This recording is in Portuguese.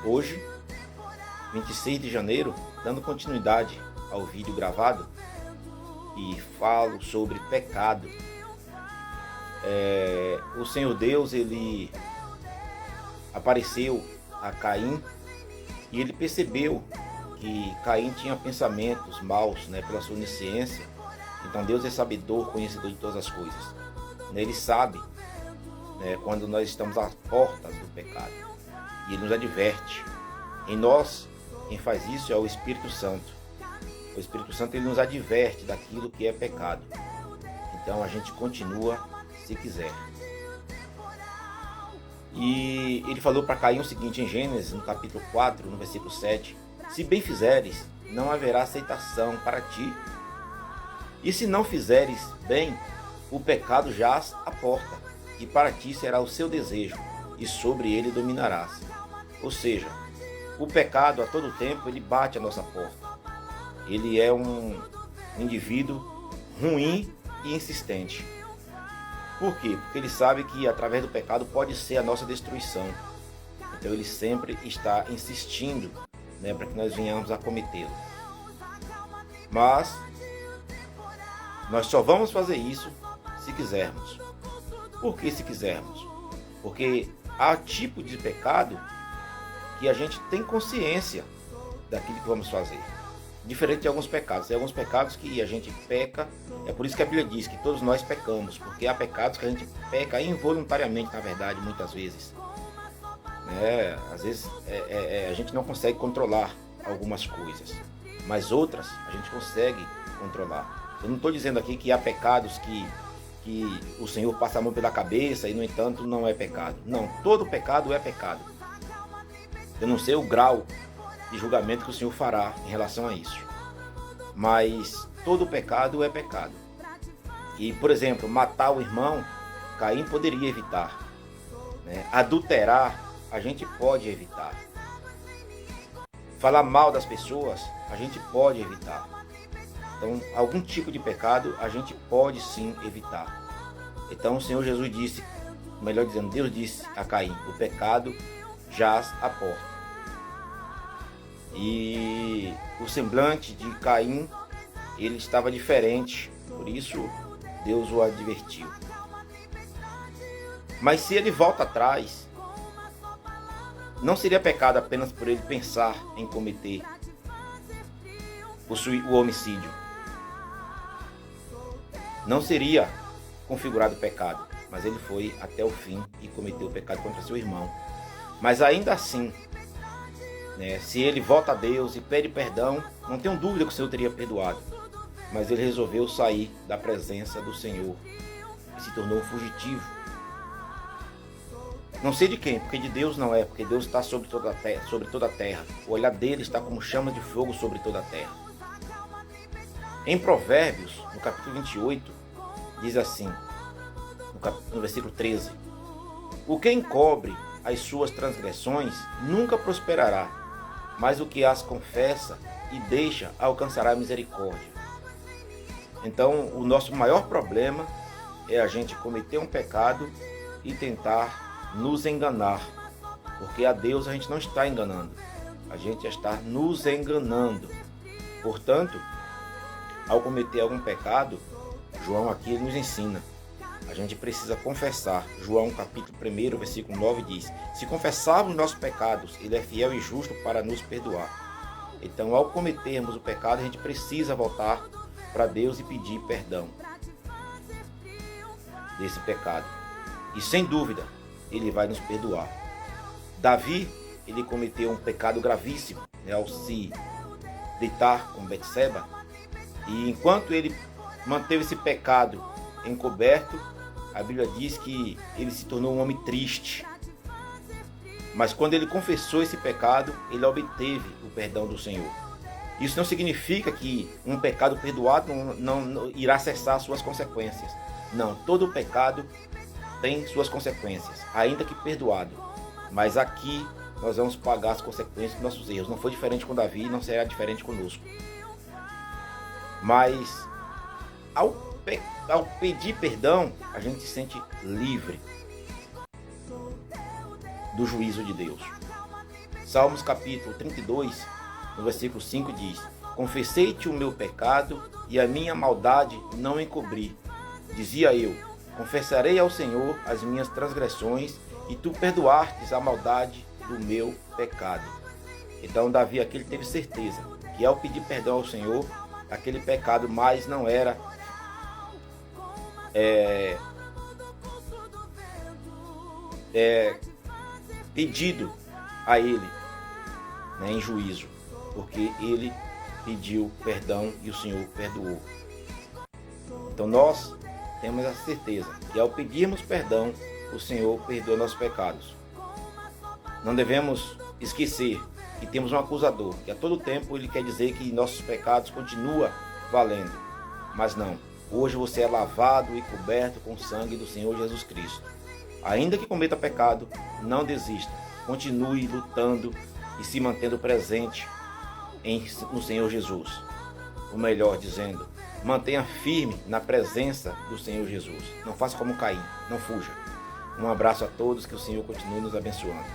Hoje, 26 de janeiro, dando continuidade ao vídeo gravado, e falo sobre pecado. O Senhor Deus, ele apareceu a Caim e ele percebeu que Caim tinha pensamentos maus, pela sua onisciência. Então Deus é sabedor, conhecedor de todas as coisas. Ele sabe quando nós estamos às portas do pecado, e ele nos adverte. Em nós, quem faz isso é o Espírito Santo. O Espírito Santo, ele nos adverte daquilo que é pecado. Então a gente continua se quiser. E ele falou para Caim o seguinte em Gênesis, no capítulo 4, no versículo 7: se bem fizeres, não haverá aceitação para ti. E se não fizeres bem, o pecado jaz à porta, e para ti será o seu desejo, e sobre ele dominarás. Ou seja, o pecado a todo tempo ele bate a nossa porta. Ele é um indivíduo ruim e insistente. Por quê? Porque ele sabe que através do pecado pode ser a nossa destruição. Então ele sempre está insistindo, para que nós venhamos a cometê-lo. Mas nós só vamos fazer isso se quisermos. Por que se quisermos? Porque há tipo de pecado que a gente tem consciência daquilo que vamos fazer. Diferente de alguns pecados. Tem alguns pecados que a gente peca. É por isso que a Bíblia diz que todos nós pecamos. Porque há pecados que a gente peca involuntariamente, na verdade, muitas vezes. Às vezes a gente não consegue controlar algumas coisas. Mas outras a gente consegue controlar. Eu não estou dizendo aqui que há pecados que o Senhor passa a mão pela cabeça e, no entanto, não é pecado. Não, todo pecado é pecado. Eu não sei o grau de julgamento que o Senhor fará em relação a isso. Mas todo pecado é pecado. E, por exemplo, matar o irmão, Caim poderia evitar. Adulterar, a gente pode evitar. Falar mal das pessoas, a gente pode evitar. Então, algum tipo de pecado a gente pode sim evitar. Então o Senhor Jesus disse, melhor dizendo, Deus disse a Caim: o pecado jaz à porta. E o semblante de Caim, ele estava diferente, por isso Deus o advertiu. Mas se ele volta atrás, não seria pecado apenas por ele pensar em cometer o homicídio. Não seria configurado pecado, mas ele foi até o fim e cometeu o pecado contra seu irmão. Mas ainda assim, se ele volta a Deus e pede perdão, não tenho dúvida que o Senhor teria perdoado. Mas ele resolveu sair da presença do Senhor e se tornou um fugitivo. Não sei de quem, porque de Deus não é, porque Deus está sobre toda a terra. O olhar dele está como chama de fogo sobre toda a terra. Em Provérbios, no capítulo 28, diz assim, no versículo 13: o que encobre as suas transgressões nunca prosperará, mas o que as confessa e deixa alcançará a misericórdia. Então, o nosso maior problema é a gente cometer um pecado e tentar nos enganar, porque a Deus a gente não está enganando, a gente está nos enganando. Portanto, ao cometer algum pecado, João aqui nos ensina, a gente precisa confessar. João capítulo 1, versículo 9 diz: se confessarmos nossos pecados, ele é fiel e justo para nos perdoar. Então, ao cometermos o pecado, a gente precisa voltar para Deus e pedir perdão desse pecado. E sem dúvida, ele vai nos perdoar. Davi, ele cometeu um pecado gravíssimo, ao se deitar com Betseba. E enquanto ele manteve esse pecado encoberto, a Bíblia diz que ele se tornou um homem triste. Mas quando ele confessou esse pecado, ele obteve o perdão do Senhor. Isso não significa que um pecado perdoado não irá cessar suas consequências. Não, todo pecado tem suas consequências, ainda que perdoado. Mas aqui nós vamos pagar as consequências dos nossos erros. Não foi diferente com Davi e não será diferente conosco. Mas ao pedir perdão, a gente se sente livre do juízo de Deus. Salmos capítulo 32, no versículo 5 diz: Confessei-te o meu pecado e a minha maldade não encobri. Dizia eu: confessarei ao Senhor as minhas transgressões e tu perdoastes a maldade do meu pecado. Então Davi aqui ele teve certeza que ao pedir perdão ao Senhor, aquele pecado mais não era pedido a ele, né, em juízo, porque ele pediu perdão e o Senhor perdoou. Então nós temos a certeza que ao pedirmos perdão, o Senhor perdoa nossos pecados. Não devemos esquecer que temos um acusador, que a todo tempo ele quer dizer que nossos pecados continuam valendo. Mas não, hoje você é lavado e coberto com o sangue do Senhor Jesus Cristo. Ainda que cometa pecado, não desista, continue lutando e se mantendo presente no Senhor Jesus. Ou melhor dizendo, mantenha firme na presença do Senhor Jesus. Não faça como Caim, não fuja. Um abraço a todos, que o Senhor continue nos abençoando.